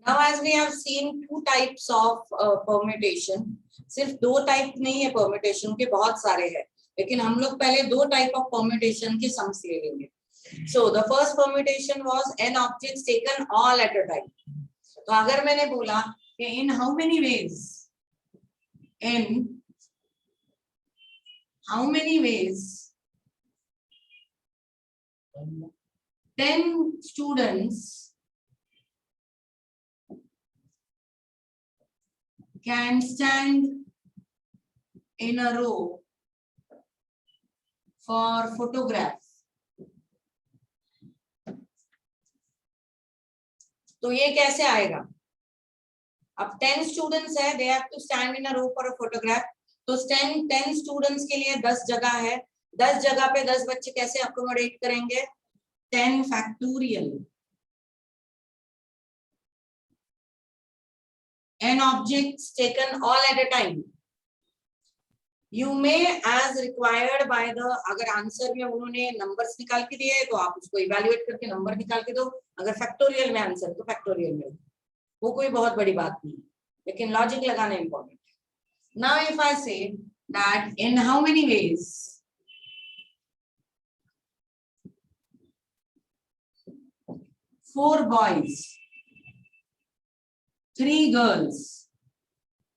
Now as we have seen two types of permutation, सिर्फ दो type नहीं है permutation के, बहुत सारे हैं, लेकिन हम लोग पहले दो टाइप of permutation के सम्स ले लेंगे. So the first permutation was n objects taken all at a time. तो अगर मैंने बोला कि in how many ways, in 10 students can stand in a row for photograph. तो ये कैसे आएगा? अब 10 स्टूडेंट्स है, they have to stand in a row for a photograph. तो 10 स्टूडेंट्स के लिए 10 जगह है, 10 जगह पे 10 बच्चे कैसे अकोमोडेट करेंगे? 10 factorial. N objects taken all at a time. You may as required by the, अगर आंसर में उन्होंने नंबर्स निकाल के दिए तो आप उसको इवैल्यूएट करके नंबर निकाल के दो. अगर फैक्टोरियल में आंसर तो फैक्टोरियल में, वो कोई बहुत बड़ी बात नहीं, लेकिन लॉजिक लगाना इंपॉर्टेंट है. Now if I say that in how many ways, four boys, 3 girls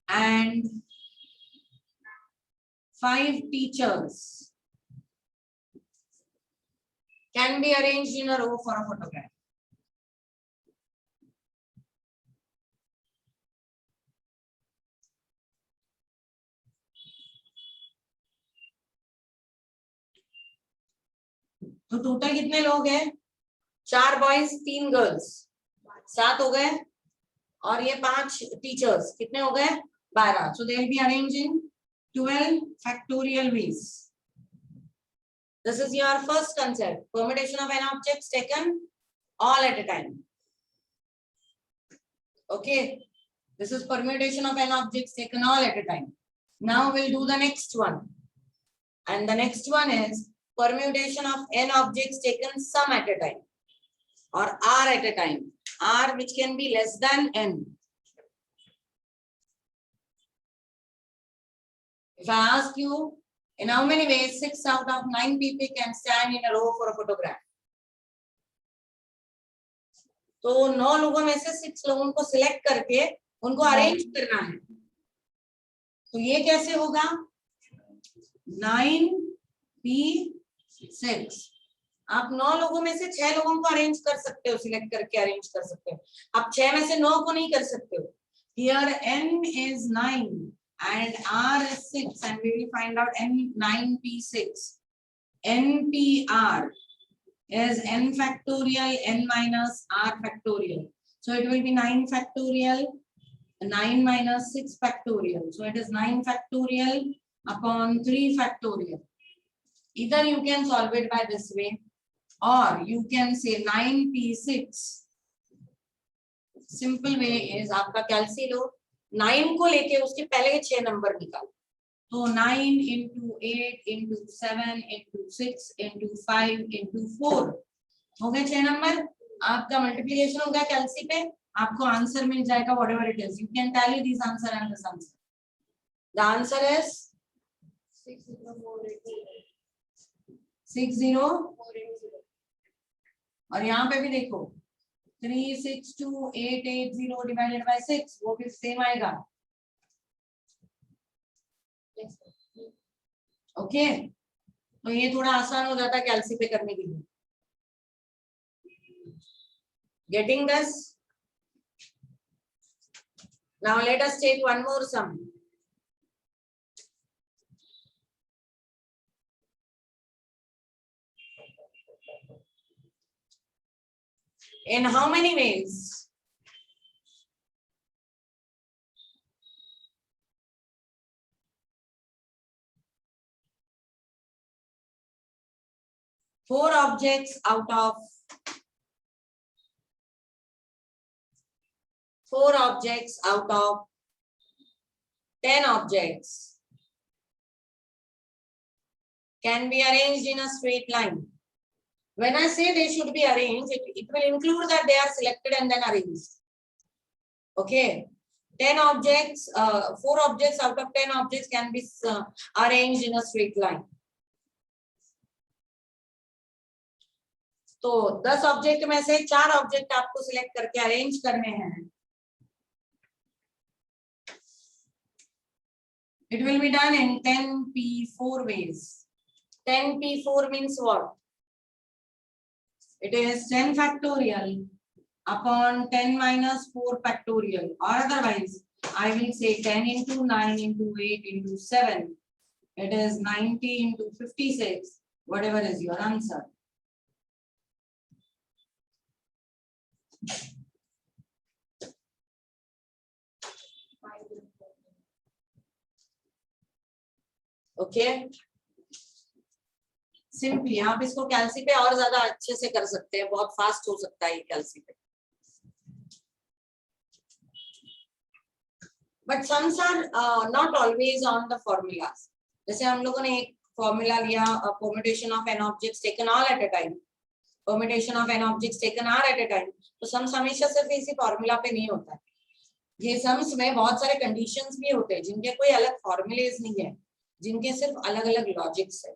and 5 teachers can be arranged in a row for a photograph. तो टोटल कितने लोग हैं? 4 बॉयज 3 गर्ल्स, 7 हो गए, और ये 5 टीचर्स, कितने हो गए? 12. So they will be arranged in 12 factorial ways. This is your first concept, permutation of n objects taken all at a time. Okay, this is permutation of n objects taken all at a time. Now we'll do the next one, and the next one is permutation of n objects taken some at a time, or r at a time, r which can be less than n. If I ask you, in how many ways 6 out of 9 people can stand in a row for a photograph? तो 9 लोगों में से 6 लोगों को select करके उनको arrange करना है. तो ये कैसे होगा? 9p6. आप 9 लोगों में से 6 लोगों को अरेंज कर सकते हो, सिलेक्ट करके अरेंज कर सकते हो. आप 6 में से 9 को नहीं कर सकते हो. Here n is 9 and r is 6, and we will find out n 9p6. npr is n factorial n minus r factorial. So it will be 9 factorial, 9 minus 6 factorial. So it is 9 factorial upon 3 factorial. Either you can solve it by this way, or you can say 9p6. Simple way is आपका कैलसी लो, 9 को लेके उसके पहले के 6 number निकालो. तो 9 into 8 into 7 into 6 into 5 into 4 हो गए 6 नंबर. आपका मल्टीप्लिकेशन होगा कैलसी पे, आपको आंसर मिल जाएगा whatever it is. You can tally this answer and this answer. The answer is 60480. और यहाँ पे भी देखो 362880 डिवाइडेड बाय 6, वो भी सेम आएगा. ओके, तो ये थोड़ा आसान हो जाता है कैलसी पे करने के लिए. Getting this? Now let us take one more sum. In how many ways? Four objects out of 10 objects can be arranged in a straight line. When I say they should be arranged, it will include that they are selected and then arranged. Okay. 10 objects, 4 objects out of 10 objects can be arranged in a straight line. तो 10 object में से 4 object आपको select करके arrange करने हैं. It will be done in 10p4 ways. 10p4 means what? It is 10 factorial upon 10 minus 4 factorial, or otherwise I will say 10 into 9 into 8 into 7. It is 90 into 56, whatever is your answer. Okay. Simply आप इसको कैलसी पे और ज्यादा अच्छे से कर सकते हैं, बहुत फास्ट हो सकता है कैलसी पे. But sums are not always on the formulas. जैसे हम लोगों ने एक फॉर्मूला लिया, permutation of n objects taken all at a time, permutation of n objects taken r at a time. तो सम्स हमेशा सिर्फ इसी फॉर्मूला पे नहीं होता है. ये सम्स में बहुत सारे कंडीशंस भी होते हैं जिनके कोई अलग फॉर्मूलेज नहीं है, जिनके सिर्फ अलग अलग लॉजिक्स है.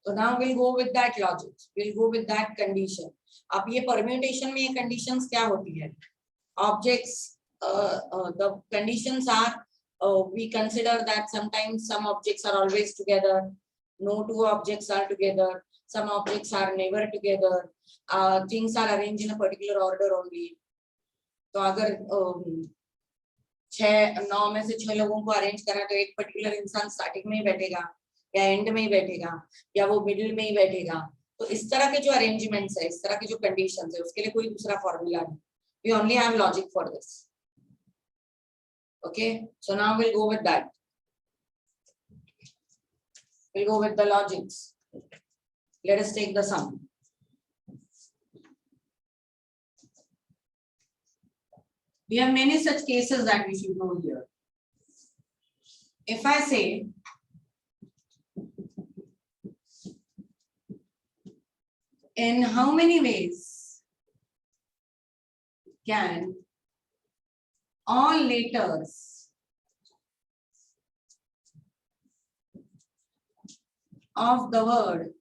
तो now will go with that logic, will go with that condition. अब ये परम्यूटेशन में ये कंडीशंस क्या होती है? Objects, the conditions are we consider that sometimes some objects are always together, no two objects are together, some objects are never together, things are arranged in a particular order only. तो अगर 9 में से 6 लोगों को arrange करा तो एक particular इंसान स्टार्टिंग में ही बैठेगा या एंड में ही बैठेगा या वो मिडिल में ही बैठेगा. तो इस तरह के जो अरेंजमेंट्स है, इस तरह के जो कंडीशंस है, उसके लिए कोई दूसरा फॉर्मूला नहीं. We only have logic for this. Okay, so now will go with that. We'll go with the logics. Let us take the sum. We have many such cases that we should know here. If I say in how many ways can all letters of the word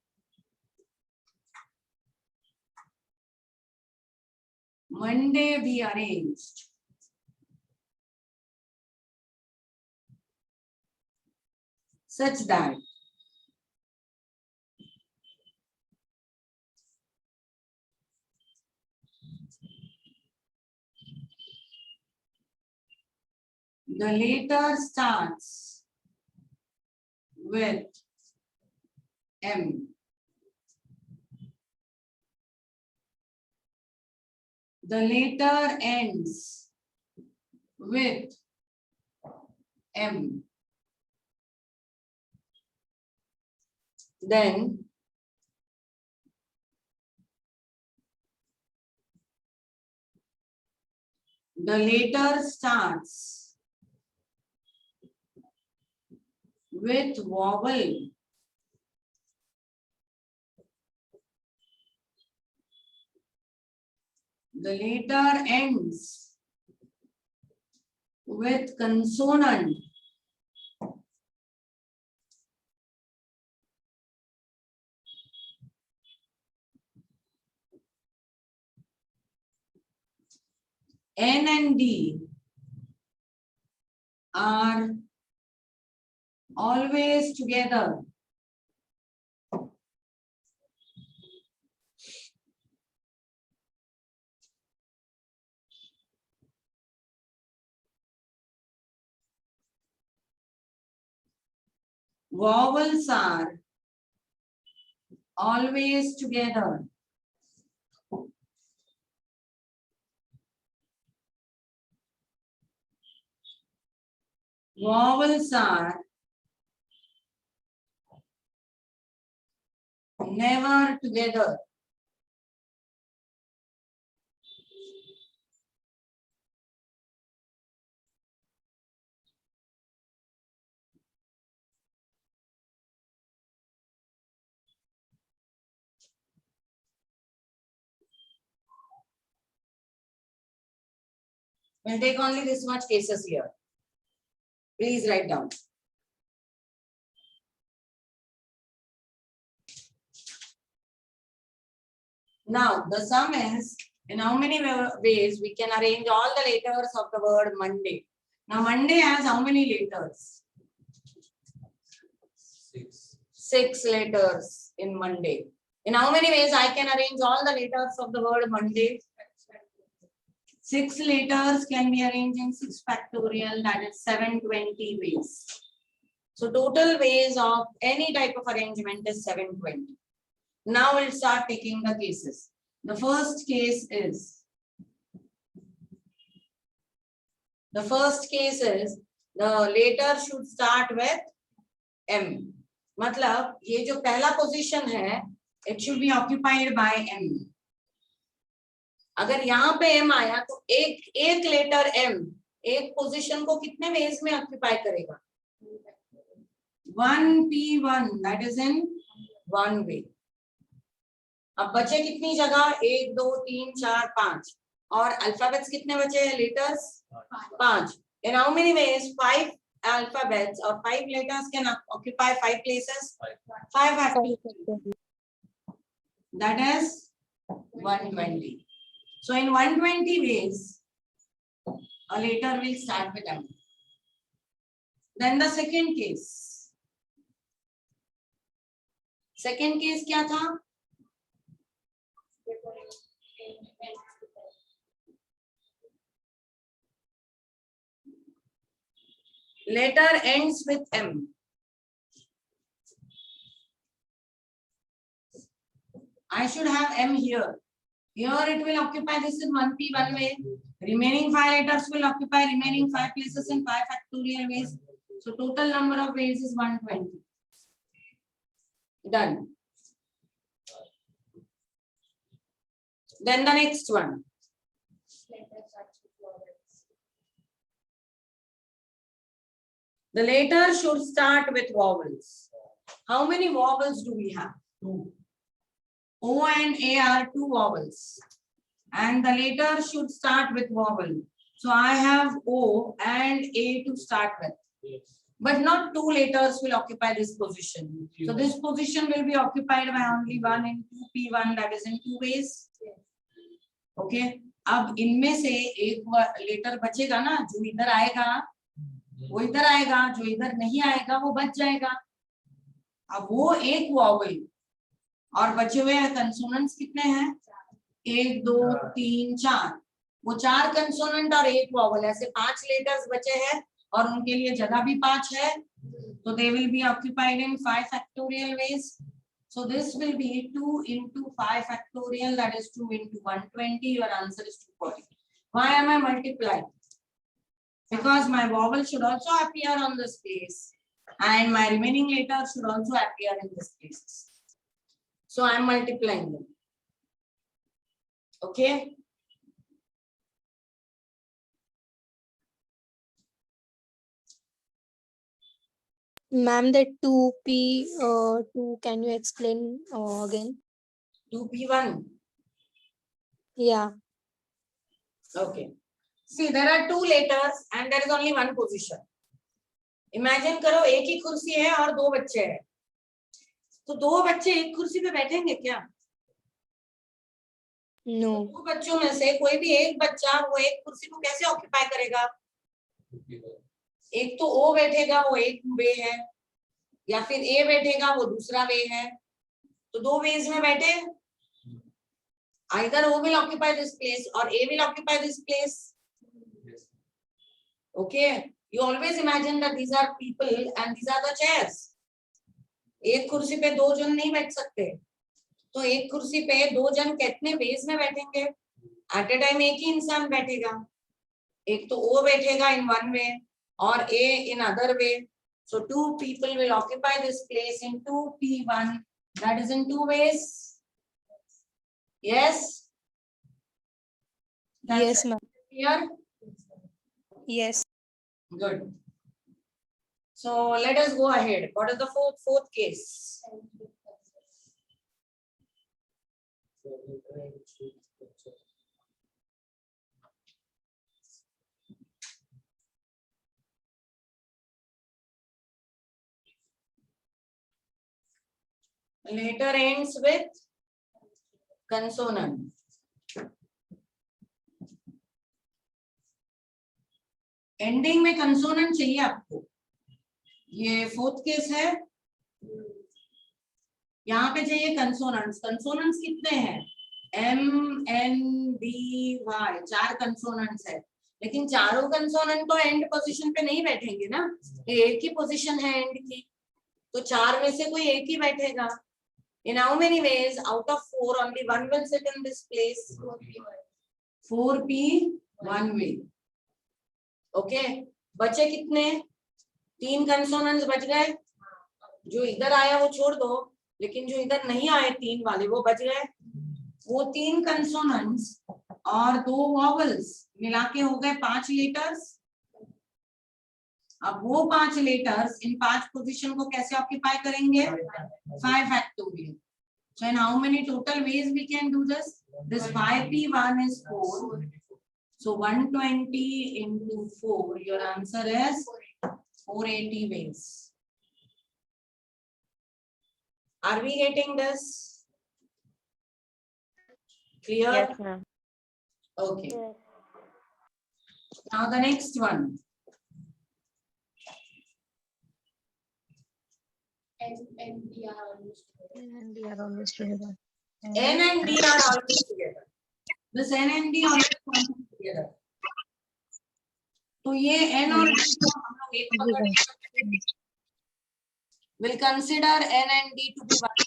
Monday be arranged such that the letter starts with M, the letter ends with M, then the letter starts with vowel, the letter ends with consonant, N and D are always together. Vowels are always together. Vowels are never together. We'll take only this much cases here. Please write down. Now, the sum is, in how many ways we can arrange all the letters of the word Monday. Now, Monday has how many letters? 6 letters in Monday. In how many ways I can arrange all the letters of the word Monday? 6 letters can be arranged in 6 factorial, that is 720 ways. So total ways of any type of arrangement is 720. Now we'll start taking the cases. The first case is the letter should start with M. मतलब ये जो पहला position है, it should be occupied by M. अगर यहाँ पे M आया तो एक लेटर M एक पोजीशन को कितने वेज में ऑक्यूपाई करेगा? 1p1, that is in 1 way. अब बचे कितनी जगह? 1 2 3 4 5 और अल्फाबेट्स कितने बचे हैं? Letters 5. In how many ways? 5 alphabets or 5 letters can occupy 5 places? 5 factorial. That is 120. So in 120 ways, a letter will start with M. Then the second case. Second case क्या था? Letter ends with M. I should have M here. Here it will occupy, this is 1p 1 way. Remaining 5 letters will occupy remaining 5 places in 5 factorial ways. So total number of ways is 120. Done. Then the next one. The letter should start with vowels. How many vowels do we have? 2. O and A are 2 vowels. And the letter should start with vowel. So I have O and A to start with. Yes. But not 2 letters will occupy this position. So this position will be occupied by only 1 in 2p1, that is in 2 ways. Okay. अब इनमें से एक letter बचेगा ना, जो इधर आएगा वो इधर आएगा, जो इधर नहीं आएगा वो बच जाएगा. अब वो एक वॉवल और बचे हुए कंसोनेंट्स कितने हैं? 1 2 3 4. वो 4 कंसोनेंट और एक वॉवल, ऐसे 5 लेटर्स बचे हैं और उनके लिए जगह भी 5 है. तो they will be occupied in 5 factorial ways. So this will be 2 into 5 factorial, that is 2 into 120. Your answer is 240. Why am I multiplying? Because my vowel should also appear on this place and my remaining letters should also appear in this place. So I am multiplying them. Okay. Ma'am, that 2p2, can you explain again? 2p1. Yeah. Okay. See, there are 2 letters and there is only 1 position. Imagine करो एक ही कुर्सी है और 2 बच्चे हैं. तो 2 बच्चे एक कुर्सी पे बैठेंगे क्या? No. 2 बच्चों में से कोई भी एक बच्चा वो एक कुर्सी को कैसे ऑक्यूपाई करेगा? एक तो ओ बैठेगा, वो एक वे है, या फिर ए बैठेगा, वो दूसरा वे है. तो 2 वेज में बैठे. Either O will occupy this place or A will occupy this place. Yes. Okay. You always imagine that these are people and these are the chairs. एक कुर्सी पे 2 जन नहीं बैठ सकते. तो एक कुर्सी पे 2 जन कितने वेज में बैठेंगे? एट ए टाइम एक ही इंसान बैठेगा. एक तो O बैठेगा in 1 way और A in other way. So 2 people will occupy this place in 2p1, that is in 2 ways. Yes. That's yes, ma'am. Clear? Yes. Good. So let us go ahead. What is the fourth case? later ends with consonant. Ending में consonant चाहिए आपको. ये fourth case है. यहाँ पे चाहिए consonants. Consonants कितने हैं? M N D Y, 4 consonants है. लेकिन चारों कंसोनेंट तो एंड पोजीशन पे नहीं बैठेंगे ना. एक ही पोजीशन है एंड की, तो 4 में से कोई एक ही बैठेगा. In how many ways? Out of 4, only one will sit in this place. 4P, 1 way. Okay. बचे कितने? 3 कंसोनेंट्स बच गए. जो इधर आया वो छोड़ दो, लेकिन जो इधर नहीं आए 3 वाले वो बच गए. वो 3 कंसोनेंट्स और 2 वॉवल्स मिला के हो गए 5 लेटर्स. अब वो 5 लेटर्स इन 5 पोजीशन को कैसे ऑक्यूपाई करेंगे? 5 factorial. So in how many total ways we can do this? This 5p1 is 4. So 120 into 4, your answer is 480 ways. Are we getting this? Clear? Yes, ma'am. Okay. Now the next one. And D are always together. N and D are always together. This N and D always together. तो ये N और D को हम लोग एक पकड़. Will consider N and D to be one.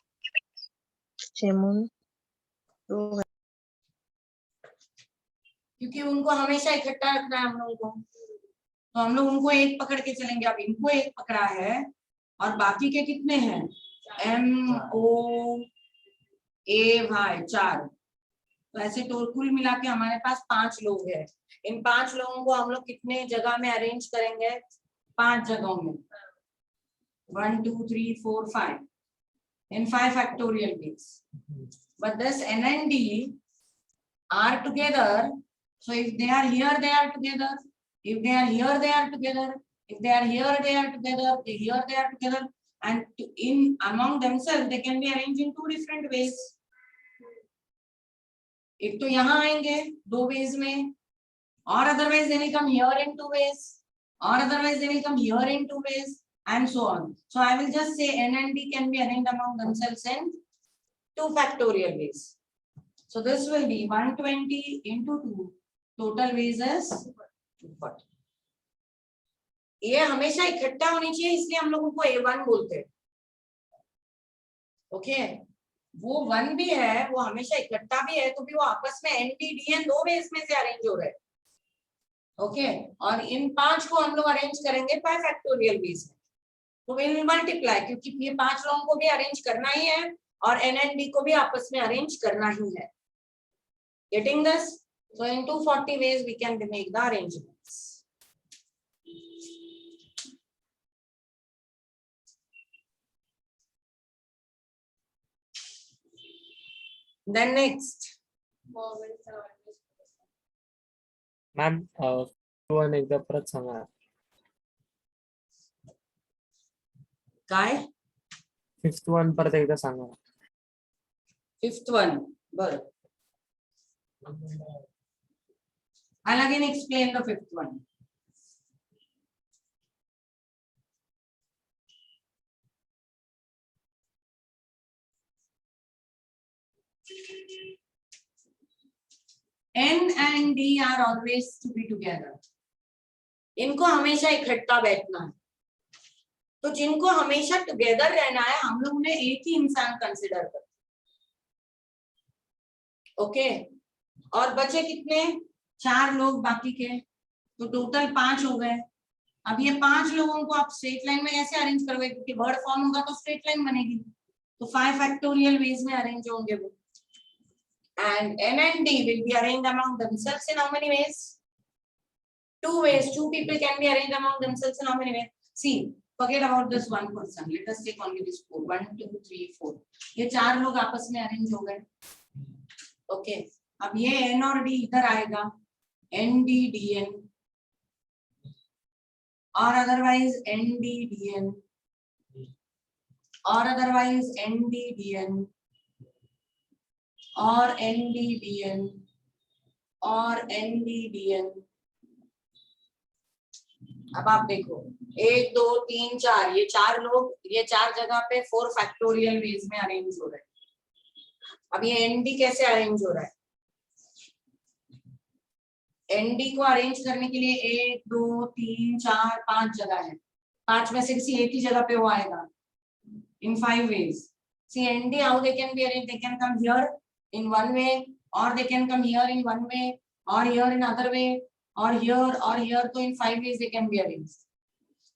क्योंकि उनको हमेशा इकट्ठा रखना है हम लोगों को, तो हम लोग उनको एक पकड़ के चलेंगे. अब इनको एक पकड़ा है और बाकी के कितने हैं? M O A Y, 4. तो ऐसे तो कुल मिला के हमारे पास 5 लोग हैं. इन 5 लोगों को हम लोग कितने जगह में अरेंज करेंगे? 5 जगहों में. 1 2 3 4 5 in 5 factorial ways. But this N and D are together. So if they are here, they are together. If they are here, they are together. If they are here, they are together. Here, they are together. And in among themselves, they can be arranged in 2 different ways. एक तो यहाँ आएंगे 2 ways में, or otherwise they will come here in 2 ways, or otherwise they will come here in 2 ways, and so on. So I will just say N and D can be arranged among themselves in 2 factorial ways. So this will be 120 into 2. Total ways is 240. ये हमेशा इकट्ठा होनी चाहिए, इसलिए हम लोग उनको A1 बोलते हैं. ओके. वो 1 भी है, वो हमेशा इकट्ठा भी है, तो भी वो आपस में NDDN 2 वेज में से अरेंज हो रहे हैं. ओके. और इन 5 को हम लोग अरेंज करेंगे 5 फैक्टोरियल वेज में. तो विल मल्टीप्लाई, क्योंकि ये 5 लोगों को भी अरेंज करना ही है और N and D को भी आपस में अरेंज करना ही है. Getting this? So in 240 ways we can make the arrangements. Then next. Ma'am 1 एकदा परत सांगा. काय? 5th one परत एकदा सांगा. 5th one. बर. I'll again explain the 5th one. N and D are always to be together. इनको हमेशा इकट्ठा बैठना है. तो जिनको हमेशा टुगेदर रहना है, हम लोग उन्हें एक ही इंसान कंसिडर करते. ओके. और बचे कितने? 4 लोग बाकी के, तो टोटल 5 हो गए. अब ये 5 लोगों को आप स्ट्रेट लाइन में कैसे अरेंज करोगे? क्योंकि वर्ड फॉर्म होगा तो स्ट्रेट लाइन बनेगी. तो 5 फैक्टोरियल वेज में अरेंज होंगे वो. And N and D will be arranged among themselves in how many ways? 2 ways. 2 people can be arranged among themselves in how many ways? See, forget about this one person. Let us take only this 4. 1 2 3 4. ये 4 लोग आपस में arrange हो गए. Okay. अब ये N और D इधर आएगा. NDDN और otherwise NDDN. or otherwise NDDN or NDDN और NDDN। अब आप देखो 1 2 3 4 ये 4 लोग ये 4 जगह पे 4 फैक्टोरियल वेज में अरेंज हो रहे हैं। अब ये ND कैसे अरेंज हो रहा है? ND को अरेंज करने के लिए 1 2 3 4 5 जगह है, 5 में से किसी एक ही जगह पे वो आएगा in 5 ways. See ND how they can be arranged? They can come here in one way, or they can come here in one way, or here in other way, or here, तो in 5 ways they can be arranged.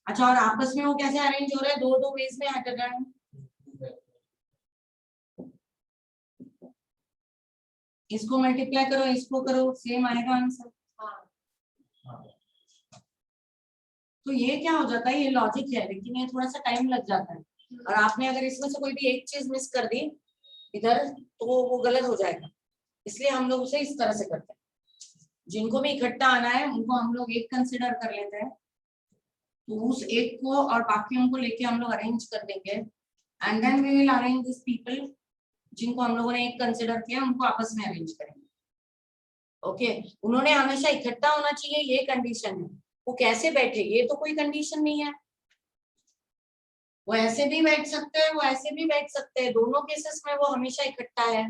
अच्छा, और आपस में वो कैसे arrange हो रहा है? 2 वेज में एट अ टाइम। इसको मल्टीप्लाई करो, इसको करो, सेम आएगा आंसर। तो ये क्या हो जाता है? ये लॉजिक है, लेकिन ये थोड़ा सा टाइम लग जाता है, और आपने अगर इसमें से कोई भी एक चीज मिस कर दी इधर तो वो गलत हो जाएगा। इसलिए हम लोग उसे इस तरह से करते हैं, जिनको भी इकट्ठा आना है उनको हम लोग एक कंसिडर कर लेते हैं, तो उस एक को और बाकी उनको लेके हम लोग अरेंज कर देंगे, and then we will arrange this people जिनको हम लोगों ने एक कंसिडर किया, उनको आपस में अरेंज करेंगे। ओके, उन्होंने हमेशा इकट्ठा होना चाहिए, ये कंडीशन है। वो कैसे बैठे ये तो कोई कंडीशन नहीं है, वो ऐसे भी बैठ सकते हैं, वो ऐसे भी बैठ सकते हैं, दोनों केसेस में वो हमेशा इकट्ठा है।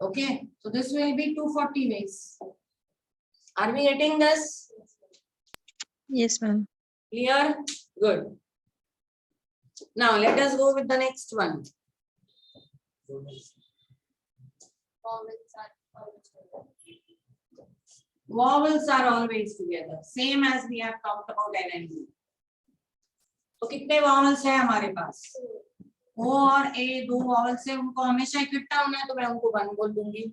Okay, so this will be 240 ways. Are we getting this? Yes, ma'am. Clear? Good. Now let us go with the next one. Vowels are always together, same as we have talked about N and D. तो कितने vowels है हमारे पास? O और A 2 vowels है, उनको हमेशा इकट्ठा होना है, तो मैं उनको 1 बोल दूंगी।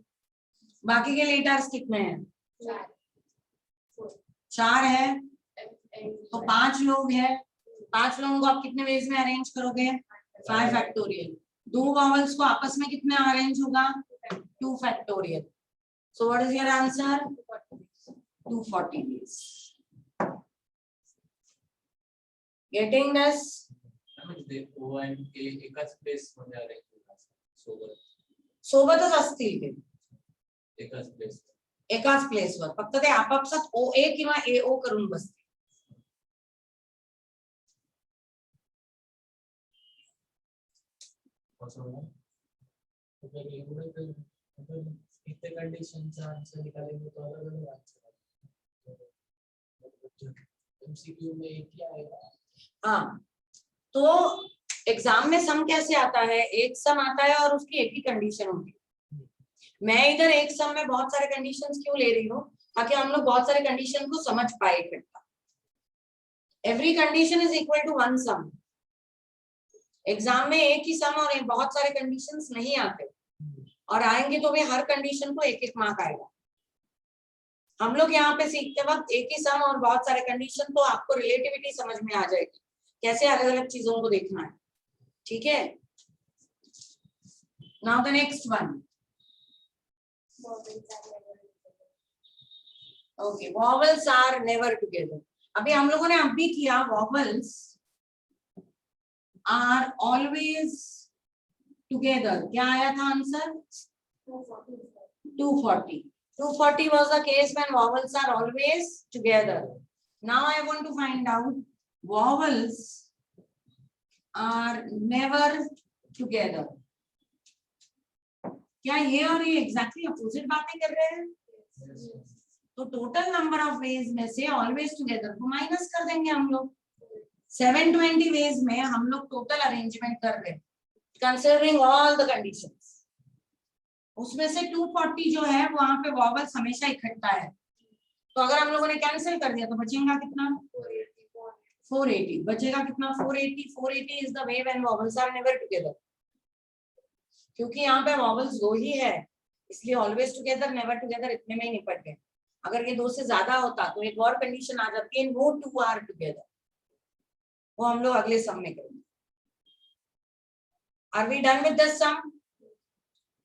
बाकी के लेटर्स कितने हैं? 4 है, तो 5 लोग हैं। 5 लोगों को आप कितने वेज में अरेंज करोगे? 5 फैक्टोरियल। 2 vowels को आपस में कितने अरेंज होगा? 2 factorial. So what is your answer? 240 ways. Getting this? O and A एकाच प्लेस मध्ये अरेंज होतात सोबतच असतील ते एकाच प्लेस प्लेसवर, फक्त ते आपापसात OA किंवा AO करून बसतील। अगर इतने कंडीशनचा आंसर निकालेंगे तो अलग अलग आंसर एमसीक्यू में एक ही आएगा। हाँ, तो एग्जाम में सम कैसे आता है? एक सम आता है और उसकी एक ही कंडीशन होती है। मैं इधर एक सम में बहुत सारे कंडीशंस क्यों ले रही हूँ? ताकि हम लोग बहुत सारे कंडीशन को समझ पाए इकट्ठा। Every condition is equal to 1 sum. Exam में एक ही सम और बहुत सारे कंडीशंस नहीं आते, और आएंगे तो भी हर कंडीशन को एक एक मार्क आएगा। हम लोग यहाँ पे सीखते वक्त एक ही सम और बहुत सारे कंडीशन, तो आपको रिलेटिविटी समझ में आ जाएगी, कैसे अलग अलग चीजों को देखना है। ठीक है, now the next one. Okay, vowels are never together. अभी हम लोगों ने अभी किया वॉवल्स आर ऑलवेज टुगेदर। क्या आया था answer? 240. 240 was the case when vowels are always together. Now I want to find out vowels are never together. क्या ये और ये एग्जैक्टली अपोजिट बातें कर रहे हैं? तो टोटल नंबर ऑफ वेज में से ऑलवेज टुगेदर को माइनस कर देंगे हम लोग। 720 वेज में हम लोग टोटल अरेंजमेंट कर रहे हैं, कंसिडरिंग ऑल द कंडीशंस। उसमें से 240 जो है वहां पे वॉवल्स हमेशा इकट्ठा है, तो अगर हम लोगों ने कैंसिल कर दिया तो बचेगा कितना? 480। बचेगा कितना? 480। 480 is the way when vowels are never together. क्योंकि यहाँ पे वॉवल्स 2 ही है, इसलिए ऑलवेज टुगेदर नेवर टुगेदर इतने में ही निपट गए। अगर ये 2 से ज्यादा होता तो एक और कंडीशन आ जाती है, नो 2 आर टुगेदर। वो हम लोग अगले सम में करेंगे। Are we done with this sum?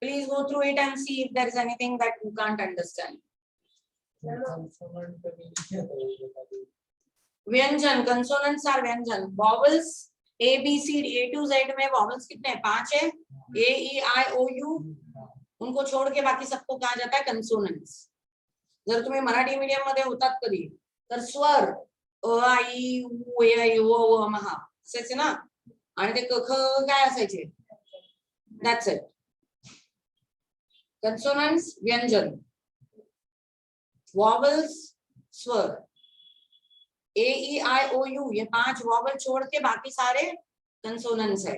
Please go through it and see if there is anything that you can't understand. व्यंजन, consonants are व्यंजन, vowels A B C A to Z में vowels कितने हैं? 5 है। ए ई आई ओ यू, उनको छोड़ के बाकी सबको कहा जाता है कंसोनन्स. जर तुम्ही मराठी मीडियम मध्ये होतात कधी तर स्वर अ आई उ ए आई ओ अ म हा असायचे ना, आणि ते क ख काय असायचे? That's it. कंसोनन्स व्यंजन, वॉवल्स स्वर, ए ई आई ओ यू, ये 5 वॉवल छोड़ के बाकी सारे कंसोनेंट्स है.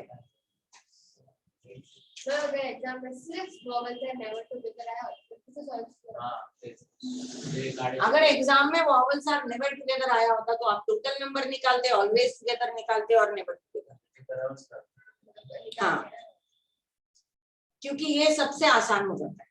सर अगर एग्जाम में सिर्फ वॉवल्स है नेवर टुगेदर आया तो किसे सॉल्व करें? हाँ, ये गाड़ी अगर एग्जाम में वॉवल्स आर नेवर टुगेदर आया होता तो आप टोटल नंबर निकालते, ऑलवेज टुगेदर निकालते और नेवर टुगेदर. हाँ, क्योंकि ये सबसे आसान हो जाता है.